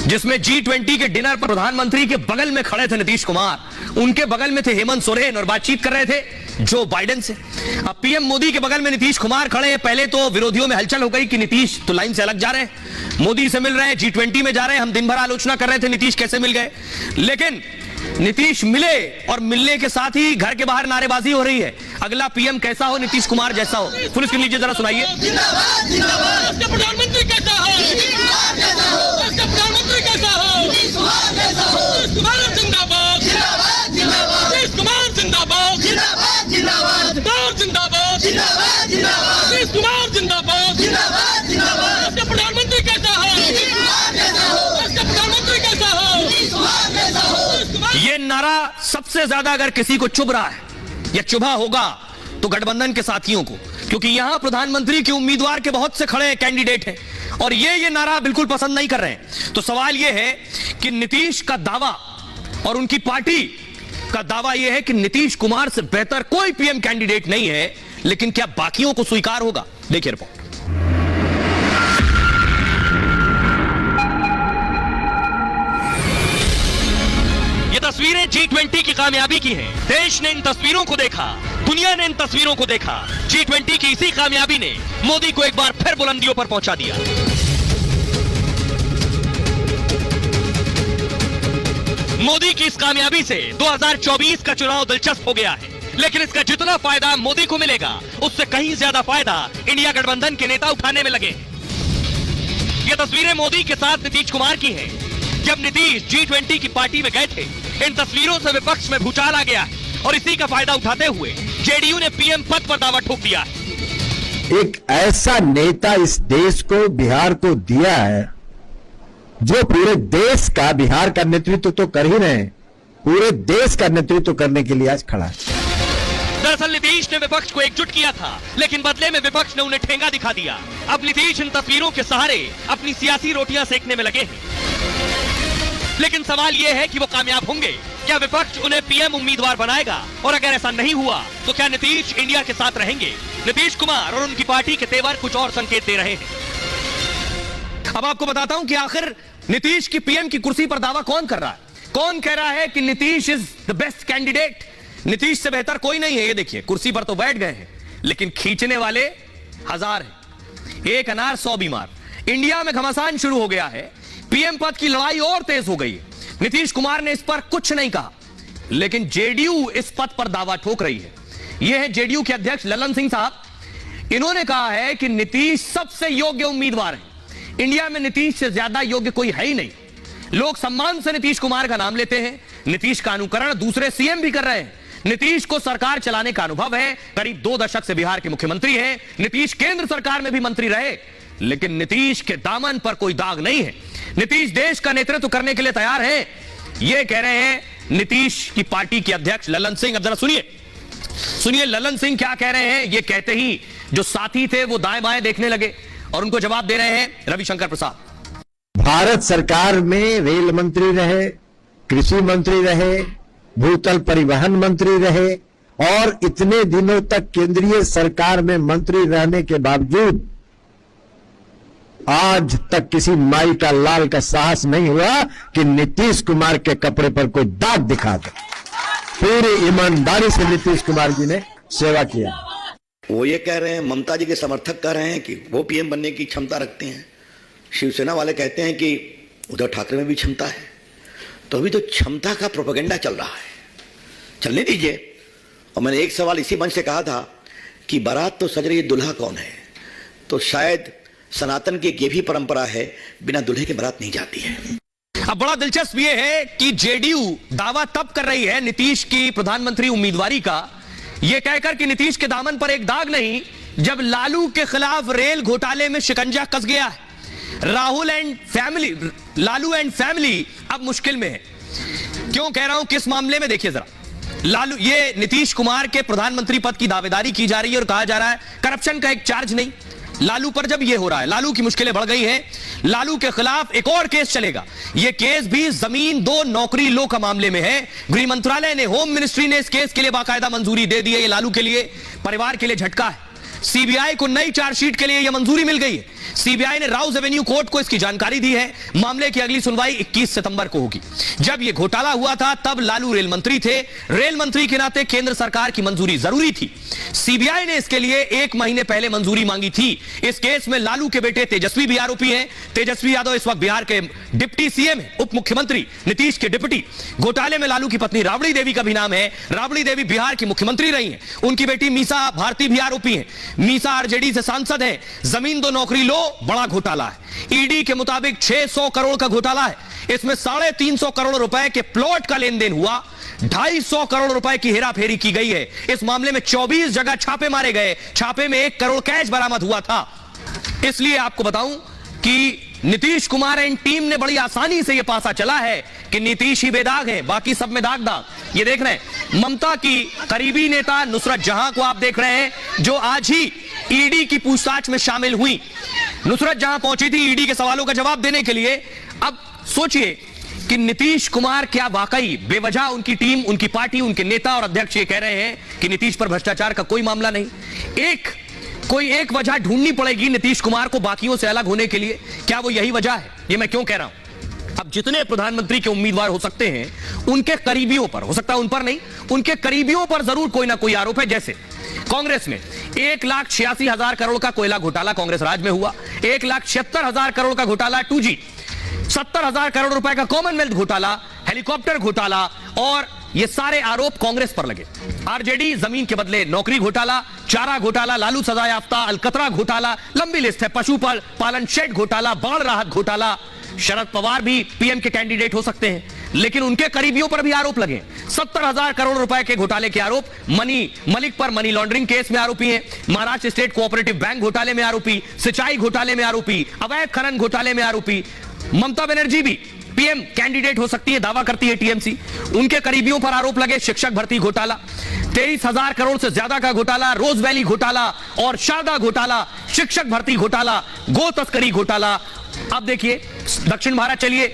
जिसमें G20 के dinner पर प्रधानमंत्री के बगल में खड़े थे नीतीश कुमार, उनके बगल में थे हेमंत सोरेन और बातचीत कर रहे थे जो बाइडेन से। अब पीएम मोदी के बगल में नीतीश कुमार खड़े हैं। पहले तो विरोधियों में हलचल हो गई कि नीतीश तो लाइन से अलग जा रहे हैं, मोदी से मिल रहे हैं, G20 में जा रहे हैं। हम दिन भर आलोचना कर रहे थे नीतीश कैसे मिल गए, लेकिन नीतीश मिले और मिलने के साथ ही घर के बाहर नारेबाजी हो रही है, अगला पीएम कैसा हो, नीतीश कुमार जैसा हो। फुल स्क्रीन लीजिए जरा, सुनाइए। प्रधानमंत्री कैसा हो, प्रधानमंत्री कैसा हो, कुमार जिंदाबाद, कुमार जिंदाबाद, कुमार जिंदाबाद, कुमार जिंदाबाद, प्रधानमंत्री कैसा हो, प्रधानमंत्री कैसा हो। ये नारा सबसे ज्यादा अगर किसी को चुभ रहा है या चुभा होगा तो गठबंधन के साथियों को, क्योंकि यहां प्रधानमंत्री के उम्मीदवार के बहुत से खड़े कैंडिडेट हैं और ये नारा बिल्कुल पसंद नहीं कर रहे हैं। तो सवाल यह है कि नीतीश का दावा और उनकी पार्टी का दावा यह है कि नीतीश कुमार से बेहतर कोई पीएम कैंडिडेट नहीं है, लेकिन क्या बाकियों को स्वीकार होगा? देखिए रिपोर्ट। ये तस्वीरें G20 की कामयाबी की हैं। देश ने इन तस्वीरों को देखा, दुनिया ने इन तस्वीरों को देखा। G20 की इसी कामयाबी ने मोदी को एक बार फिर बुलंदियों पर पहुंचा दिया। मोदी की इस कामयाबी से 2024 का चुनाव दिलचस्प हो गया है, लेकिन इसका जितना फायदा मोदी को मिलेगा, उससे कहीं ज्यादा फायदा इंडिया गठबंधन के नेता उठाने में लगे। ये तस्वीरें मोदी के साथ नीतीश कुमार की हैं। जब नीतीश G20 की पार्टी में गए थे, इन तस्वीरों से विपक्ष में भूचाल आ गया है और इसी का फायदा उठाते हुए जेडीयू ने पीएम पद पर दावा ठोक दिया है। एक ऐसा नेता इस देश को, बिहार को दिया है, जो पूरे देश का, बिहार का नेतृत्व तो कर ही रहे हैं, पूरे देश का नेतृत्व करने के लिए आज खड़ा है। दरअसल नीतीश ने विपक्ष को एकजुट किया था, लेकिन बदले में विपक्ष ने उन्हें ठेंगा दिखा दिया। अब नीतीश इन तस्वीरों के सहारे अपनी सियासी रोटियां सेकने में लगे हैं। लेकिन सवाल यह है कि वो कामयाब होंगे? क्या विपक्ष उन्हें पीएम उम्मीदवार बनाएगा? और अगर ऐसा नहीं हुआ तो क्या नीतीश इंडिया के साथ रहेंगे? नीतीश कुमार और उनकी पार्टी के तेवर कुछ और संकेत दे रहे हैं। अब आपको बताता हूं कि आखिर नीतीश की पीएम की कुर्सी पर दावा कौन कर रहा है। कौन कह रहा है कि Nitish is the best candidate, Nitish से बेहतर कोई नहीं है। ये देखिए, कुर्सी पर तो बैठ गए हैं, लेकिन खींचने वाले हजार हैं। एक अनार 100 बीमार। इंडिया में घमासान शुरू हो गया है, पीएम पद की लड़ाई और तेज हो गई है। नीतीश कुमार ने इस पर कुछ नहीं कहा, लेकिन जेडीयू इस पद पर दावा ठोक रही है। यह है जेडीयू के अध्यक्ष ललन सिंह साहब। इन्होंने कहा है कि नीतीश सबसे योग्य उम्मीदवार है, इंडिया में नीतीश से ज्यादा योग्य कोई है ही नहीं। लोग सम्मान से नीतीश कुमार का नाम लेते हैं, नीतीश का अनुकरण दूसरे सीएम भी कर रहे हैं। नीतीश को सरकार चलाने का अनुभव है, करीब 2 दशक से बिहार के मुख्यमंत्री हैं। नीतीश केंद्र सरकार में भी मंत्री रहे, लेकिन नीतीश के दामन पर कोई दाग नहीं है। नीतीश देश का नेतृत्व करने के लिए तैयार हैं, यह कह रहे हैं नीतीश की पार्टी के अध्यक्ष ललन सिंह। अब जरा सुनिए ललन सिंह क्या कह रहे हैं। यह कहते ही जो साथी थे वो दाएं बाएं देखने लगे और उनको जवाब दे रहे हैं रविशंकर प्रसाद। भारत सरकार में रेल मंत्री रहे, कृषि मंत्री रहे, भूतल परिवहन मंत्री रहे और इतने दिनों तक केंद्रीय सरकार में मंत्री रहने के बावजूद आज तक किसी माई का लाल का साहस नहीं हुआ कि नीतीश कुमार के कपड़े पर कोई दाग दिखा दे। पूरी ईमानदारी से नीतीश कुमार जी ने सेवा किया। वो ये कह रहे हैं, ममता जी के समर्थक कह रहे हैं कि वो पीएम बनने की क्षमता रखते हैं। शिवसेना वाले कहते हैं कि उद्धव ठाकरे में भी क्षमता है। तो अभी तो क्षमता का प्रोपेगेंडा चल रहा है, चलने दीजिए। और मैंने एक सवाल इसी मंच से कहा था कि बारात तो सज रही है, दुल्हा कौन है? तो शायद सनातन की ये भी परंपरा है, बिना दुल्हे के बारात नहीं जाती है। अब बड़ा दिलचस्प ये है कि जेडीयू दावा तब कर रही है नीतीश की प्रधानमंत्री उम्मीदवारी का, यह कहकर कि नीतीश के दामन पर एक दाग नहीं, जब लालू के खिलाफ रेल घोटाले में शिकंजा कस गया है। लालू एंड फैमिली अब मुश्किल में है। क्यों कह रहा हूं, किस मामले में? देखिए जरा, लालू, ये नीतीश कुमार के प्रधानमंत्री पद की दावेदारी की जा रही है और कहा जा रहा है करप्शन का एक चार्ज नहीं। लालू पर जब यह हो रहा है, लालू की मुश्किलें बढ़ गई हैं, लालू के खिलाफ एक और केस चलेगा। यह केस भी जमीन दो नौकरी लो का मामले में है। गृह मंत्रालय ने, होम मिनिस्ट्री ने इस केस के लिए बाकायदा मंजूरी दे दी है। ये लालू के लिए, परिवार के लिए झटका है। सीबीआई को नई चार्जशीट के लिए यह मंजूरी मिल गई है। सीबीआई ने राउज एवेन्यू कोर्ट को इसकी जानकारी दी है। मामले की अगली सुनवाई 21 सितंबर को होगी। जब यह घोटाला हुआ था तब लालू रेल मंत्री थे। रेल मंत्री के नाते केंद्र सरकार की मंजूरी जरूरी थी। सीबीआई ने इसके लिए 1 महीने पहले मंजूरी मांगी थी। इस केस में लालू के बेटे तेजस्वी भी आरोपी हैं। तेजस्वी यादव इस वक्त बिहार के डिप्टी सीएम हैं, उप मुख्यमंत्री नीतीश के डिप्टी। घोटाले में लालू की पत्नी राबड़ी देवी का भी नाम है। राबड़ी देवी बिहार की मुख्यमंत्री रही हैं। उनकी बेटी मीसा भारती भी आरोपी हैं। मीसा आरजेडी से सांसद है। जमीन दो नौकरी लो, बड़ा घोटाला है। ईडी के मुताबिक 600 करोड़ का घोटाला है। इसमें 350 करोड़ रुपए के प्लॉट का लेन देन हुआ। 250 करोड़ रुपए की हेराफेरी की गई है। इस मामले में 24 जगह छापे मारे गए। छापे में 1 करोड़ कैश बरामद हुआ था। इसलिए आपको बताऊं कि नीतीश कुमार एंड टीम ने बड़ी आसानी से यह पासा चला है कि नीतीश ही बेदाग है, बाकी सब में दाग दाग। ये देख रहे हैं ममता की करीबी नेता नुसरत जहां को आप देख रहे हैं, जो आज ही ईडी की पूछताछ में शामिल हुई। नुसरत जहां पहुंची थी ईडी के सवालों का जवाब देने के लिए। अब सोचिए कि नीतीश कुमार क्या वाकई बेवजह उनकी टीम, उनकी पार्टी, उनके नेता और अध्यक्ष ये कह रहे हैं कि नीतीश पर भ्रष्टाचार का कोई मामला नहीं। कोई एक वजह ढूंढनी पड़ेगी नीतीश कुमार को बाकियों से अलग होने के लिए। क्या वो यही वजह है? ये मैं क्यों कह रहा हूं? अब जितने प्रधानमंत्री के उम्मीदवार हो सकते हैं, उनके करीबियों पर, हो सकता है उन पर नहीं, उनके करीबियों पर जरूर कोई ना कोई आरोप है। जैसे कांग्रेस में 1,86,000 करोड़ का कोयला घोटाला कांग्रेस राज में हुआ। 1,76,000 करोड़ का घोटाला 2G, 70,000 करोड़ रुपए का कॉमनवेल्थ घोटाला, हेलीकॉप्टर घोटाला, और ये सारे आरोप कांग्रेस पर लगे। आरजेडी जमीन के बदले नौकरी घोटाला, चारा घोटाला, लालू सजा याफ्ता, अलकतरा घोटाला, लंबी लिस्ट है, पशुपालन शेड घोटाला, बाढ़ राहत घोटाला। शरद पवार भी पीएम के कैंडिडेट हो सकते हैं, लेकिन उनके करीबियों पर भी आरोप लगे। 70,000 करोड़ रुपए के घोटाले के आरोप। मलिक पर मनी लॉन्ड्रिंग केस में आरोपी हैं। महाराष्ट्र स्टेट कोऑपरेटिव बैंक घोटाले में आरोपी, सिंचाई घोटाले में आरोपी, अवैध खनन घोटाले में आरोपी। ममता बनर्जी भी पीएम कैंडिडेट हो सकती है, दावा करती है टीएमसी। उनके करीबियों पर आरोप लगे। शिक्षक भर्ती घोटाला, 23,000 करोड़ से ज्यादा का घोटाला, रोज वैली घोटाला और शारदा घोटाला, शिक्षक भर्ती घोटाला, गो तस्करी घोटाला। अब देखिए दक्षिण भारत चलिए,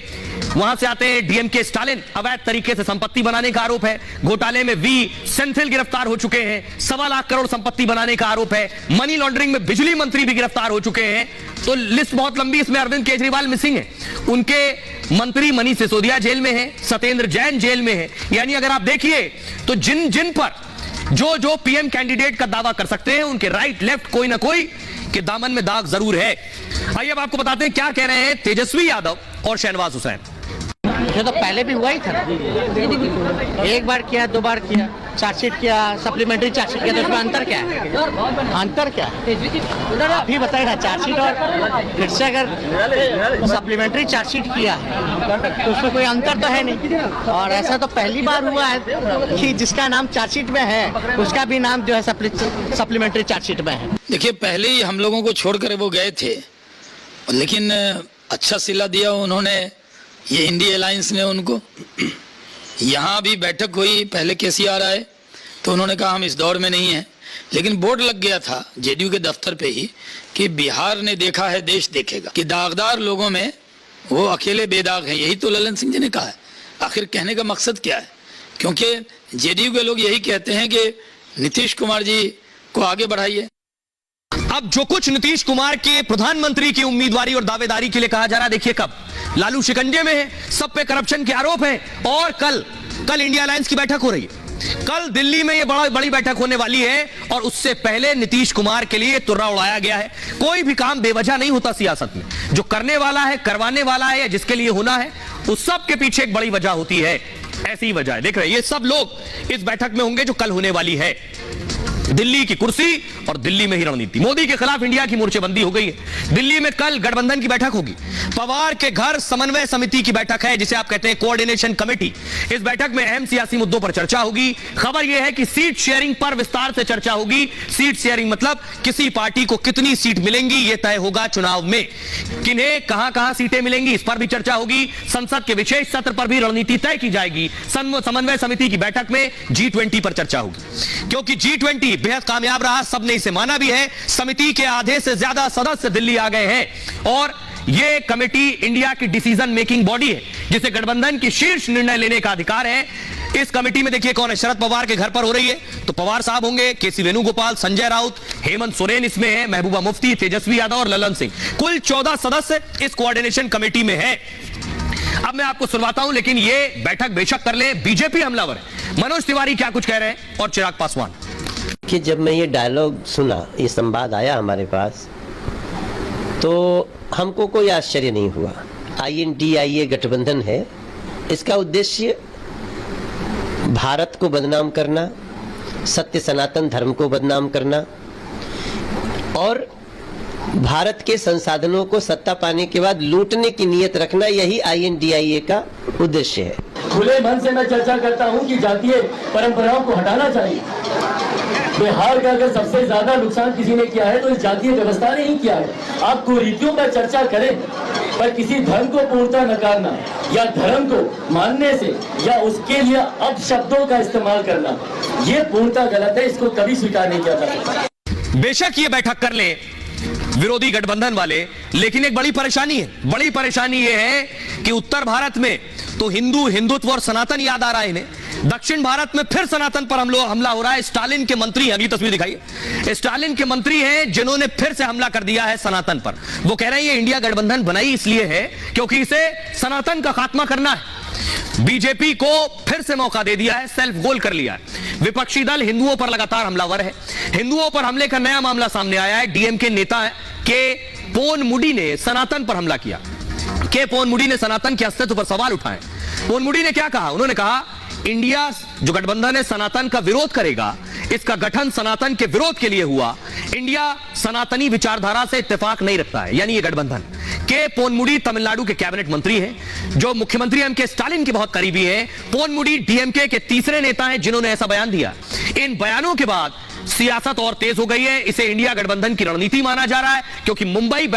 वहां से आते हैं डीएमके स्टालिन। अवैध तरीके से संपत्ति बनाने का आरोप है। घोटाले में वी सेंथिल गिरफ्तार हो चुके हैं। 1.25 लाख करोड़ संपत्ति बनाने का आरोप है। मनी लॉन्ड्रिंग में बिजली मंत्री भी गिरफ्तार हो चुके हैं। तो लिस्ट बहुत लंबी, इसमें अरविंद केजरीवाल मिसिंग है। उनके मंत्री मनीष सिसोदिया जेल में है, सत्येंद्र जैन जेल में है। यानी अगर आप देखिए तो जिन जिन पर जो पीएम कैंडिडेट का दावा कर सकते हैं, उनके राइट लेफ्ट कोई ना कोई के दामन में दाग जरूर है। आइए अब आपको बताते हैं क्या कह रहे हैं तेजस्वी यादव और शहनवाज हुसैन। ये तो पहले भी हुआ ही था। एक बार किया, 2 बार किया, चार्जशीट किया, सप्लीमेंट्री चार्जशीट किया, तो उसमें अंतर क्या है? अंतर क्या है आप ही बताइए ना। चार्जशीट और फिर से अगर सप्लीमेंट्री चार्जशीट किया है तो उसमें कोई अंतर तो है नहीं। और ऐसा तो पहली बार हुआ है कि जिसका नाम चार्जशीट में है उसका भी नाम जो है सप्लीमेंट्री चार्जशीट में है। देखिए पहले ही हम लोगों को छोड़कर वो गए थे, लेकिन अच्छा सिला दिया उन्होंने, ये इंडी अलायंस ने उनको। यहाँ भी बैठक हुई, पहले केसीआर आए तो उन्होंने कहा हम इस दौर में नहीं हैं, लेकिन बोर्ड लग गया था जेडीयू के दफ्तर पे ही कि बिहार ने देखा है देश देखेगा, कि दागदार लोगों में वो अकेले बेदाग हैं। यही तो ललन सिंह जी ने कहा है। आखिर कहने का मकसद क्या है? क्योंकि जेडीयू के लोग यही कहते हैं कि नीतीश कुमार जी को आगे बढ़ाइए। अब जो कुछ नीतीश कुमार के प्रधानमंत्री की उम्मीदवारी और दावेदारी के लिए कहा जा रहा है, देखिए कब लालू शिकंजे में है, सब पे करप्शन के आरोप हैं। और कल इंडिया अलायंस की बैठक हो रही है। कल दिल्ली में ये बड़ी बैठक होने वाली है, और उससे पहले नीतीश कुमार के लिए तुर्रा उड़ाया गया है। कोई भी काम बेवजह नहीं होता सियासत में। जो करने वाला है, करवाने वाला है, या जिसके लिए होना है, उस सब के पीछे एक बड़ी वजह होती है। ऐसी ही वजह है। देख रहे हैं ये सब लोग इस बैठक में होंगे जो कल होने वाली है। दिल्ली की कुर्सी और दिल्ली में ही रणनीति। मोदी के खिलाफ इंडिया की मोर्चेबंदी हो गई है। दिल्ली में कल गठबंधन की बैठक होगी। पवार के घर समन्वय समिति की बैठक है, जिसे आप कहते हैं कोऑर्डिनेशन कमेटी। इस बैठक में अहम सियासी मुद्दों पर चर्चा होगी। खबर यह है कि सीट शेयरिंग पर विस्तार से चर्चा होगी। सीट शेयरिंग मतलब किसी पार्टी को कितनी सीट मिलेंगी, यह तय होगा चुनाव में। किन्हें कहां सीटें मिलेंगी, इस पर भी चर्चा होगी। संसद के विशेष सत्र पर भी रणनीति तय की जाएगी। समन्वय समिति की बैठक में G20 पर चर्चा होगी, क्योंकि G20 बेहद कामयाब रहा, सबने इसे माना भी है। समिति के आधे से ज्यादा सदस्य दिल्ली आ गए हैं, और यह कमेटी इंडिया की डिसीजन मेकिंग बॉडी है, जिसे गठबंधन की शीर्ष निर्णय लेने का अधिकार है। इस कमेटी में देखिए कौन है, शरद पवार के घर पर हो रही है, तो पवार साहब होंगे, केसी वेणुगोपाल, संजय राउत, हेमंत सोरेन इसमें है, महबूबा मुफ्ती, तेजस्वी यादव और ललन सिंह। कुल 14 सदस्य इस कोऑर्डिनेशन कमेटी में है। अब मैं आपको सुनवाता हूं, लेकिन ये बैठक बेशक कर ले, बीजेपी हमलावर है। मनोज तिवारी क्या कुछ कह रहे हैं और चिराग पासवान। कि जब मैं ये डायलॉग सुना, ये संवाद आया हमारे पास, तो हमको कोई आश्चर्य नहीं हुआ। INDIA गठबंधन है, इसका उद्देश्य भारत को बदनाम करना, सत्य सनातन धर्म को बदनाम करना और भारत के संसाधनों को सत्ता पाने के बाद लूटने की नीयत रखना, यही INDIA का उद्देश्य है। खुले मन से मैं चर्चा करता हूं कि जातीय परंपराओं को हटाना चाहिए। बिहार का अगर सबसे ज्यादा नुकसान किसी ने किया है तो इस जातीय व्यवस्था ने ही किया है। आप कुरीतियों पर चर्चा करें, पर किसी धर्म को पूर्णतः नकारना या धर्म को मानने से या उसके लिए अपशब्दों का इस्तेमाल करना, ये पूर्णतः गलत है। इसको कभी स्वीकार नहीं किया जा सकता। बेशक ये बैठक कर ले विरोधी गठबंधन वाले, लेकिन एक बड़ी परेशानी है। बड़ी परेशानी यह है कि उत्तर भारत में तो हिंदुत्व और सनातन याद आ रहा है इन्हें, दक्षिण भारत में फिर सनातन पर हमला हो रहा है। स्टालिन के मंत्री, अगली तस्वीर दिखाइए, स्टालिन के मंत्री हैं जिन्होंने फिर से हमला कर दिया है सनातन पर। वो कह रहे हैं ये इंडिया गठबंधन बनाई इसलिए है क्योंकि इसे सनातन का खात्मा करना है। बीजेपी को फिर से मौका दे दिया है, सेल्फ गोल कर लिया है। विपक्षी दल हिंदुओं पर लगातार हमलावर है। हिंदुओं पर हमले का नया मामला सामने आया है। डीएमके नेता के पोनमुडी ने सनातन पर हमला किया। के पोनमुडी ने सनातन के अस्तित्व पर सवाल उठाए। पोनमुडी ने क्या कहा? उन्होंने कहा इंडिया जो गठबंधन है सनातन का विरोध करेगा, इसका गठन सनातन के विरोध के लिए हुआ। इंडिया सनातनी विचारधारा से इत्तेफाक नहीं रखता है, यानी ये गठबंधन। के पोनमुडी तमिलनाडु के कैबिनेट मंत्री हैं, जो मुख्यमंत्री एमके स्टालिन के बहुत करीबी हैं। पोनमुडी डीएमके के तीसरे नेता हैं जिन्होंने ऐसा बयान दिया। इन बयानों के बाद सियासत और तेज हो गई है। इसे इंडिया गठबंधन की रणनीति माना जा रहा है, क्योंकि मुंबई